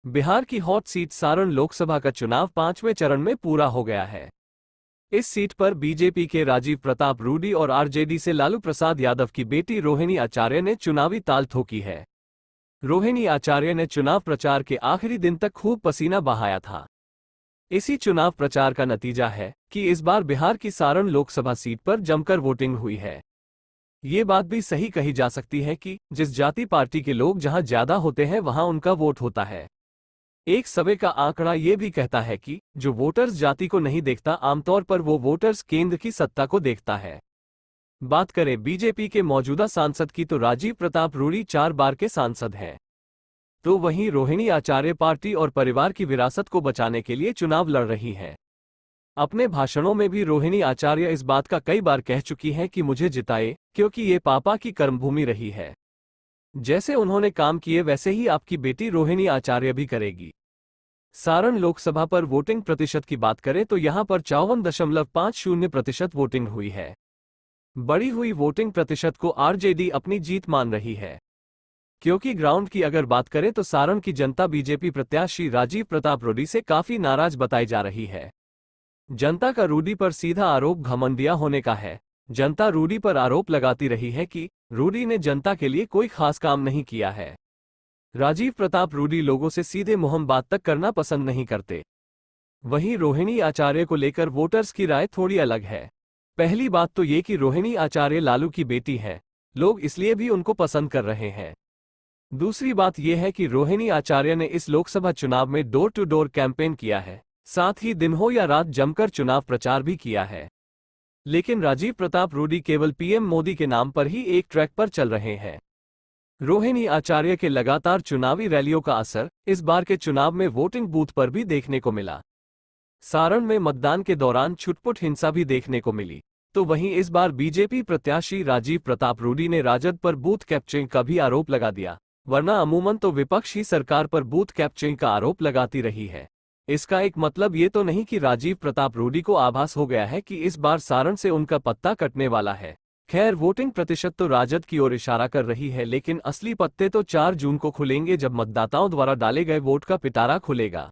बिहार की hot seat Saran Lok Sabha का चुनाव 5वें चरण में पूरा हो गया है। इस सीट पर बीजेपी के राजीव प्रताप रूडी और आरजेडी से लालू प्रसाद यादव की बेटी रोहिणी आचार्य ने चुनावी ताल ठोकी है। रोहिणी आचार्य ने चुनाव प्रचार के आखिरी दिन तक खूब पसीना बहाया था। इसी चुनाव प्रचार का नतीजा है कि इस बार बिहार की सारण लोकसभा सीट पर जमकर वोटिंग हुई है। ये बात भी सही कही जा सकती है कि जिस जाति पार्टी के लोग जहां ज्यादा होते हैं वहां उनका वोट होता है। एक सर्वे का आंकड़ा ये भी कहता है कि जो वोटर्स जाति को नहीं देखता, आमतौर पर वो वोटर्स केंद्र की सत्ता को देखता है। बात करें बीजेपी के मौजूदा सांसद की तो राजीव प्रताप रूडी 4 बार के सांसद हैं। तो वहीं रोहिणी आचार्य पार्टी और परिवार की विरासत को बचाने के लिए चुनाव लड़ रही हैं। अपने भाषणों में भी रोहिणी आचार्य इस बात का कई बार कह चुकी हैं कि मुझे जिताए, क्योंकि ये पापा की कर्मभूमि रही है। जैसे उन्होंने काम किए वैसे ही आपकी बेटी रोहिणी आचार्य भी करेगी। सारण लोकसभा पर वोटिंग प्रतिशत की बात करें तो यहां पर 54.50% वोटिंग हुई है। बढ़ी हुई वोटिंग प्रतिशत को आरजेडी अपनी जीत मान रही है, क्योंकि ग्राउंड की अगर बात करें तो सारण की जनता बीजेपी प्रत्याशी राजीव प्रताप रूडी से काफी नाराज बताई जा रही है। जनता का रूडी पर सीधा आरोप घमंडिया होने का है। जनता रूडी पर आरोप लगाती रही है कि रूडी ने जनता के लिए कोई खास काम नहीं किया है। राजीव प्रताप रूडी लोगों से सीधे मुंह बात तक करना पसंद नहीं करते। वहीं रोहिणी आचार्य को लेकर वोटर्स की राय थोड़ी अलग है। पहली बात तो ये कि रोहिणी आचार्य लालू की बेटी है, लोग इसलिए भी उनको पसंद कर रहे हैं। दूसरी बात यह है कि रोहिणी आचार्य ने इस लोकसभा चुनाव में डोर टू डोर कैंपेन किया है, साथ ही दिन हो या रात जमकर चुनाव प्रचार भी किया है। लेकिन राजीव प्रताप रूडी केवल पीएम मोदी के नाम पर ही एक ट्रैक पर चल रहे हैं। रोहिणी आचार्य के लगातार चुनावी रैलियों का असर इस बार के चुनाव में वोटिंग बूथ पर भी देखने को मिला। सारण में मतदान के दौरान छुटपुट हिंसा भी देखने को मिली। तो वहीं इस बार बीजेपी प्रत्याशी राजीव प्रताप रूडी ने राजद पर बूथ कैप्चरिंग का भी आरोप लगा दिया, वरना अमूमन तो विपक्ष ही सरकार पर बूथ कैप्चरिंग का आरोप लगाती रही है। इसका एक मतलब ये तो नहीं कि राजीव प्रताप रूडी को आभास हो गया है कि इस बार सारण से उनका पत्ता कटने वाला है। खैर, वोटिंग प्रतिशत तो राजद की ओर इशारा कर रही है, लेकिन असली पत्ते तो 4 जून को खुलेंगे, जब मतदाताओं द्वारा डाले गए वोट का पिटारा खुलेगा।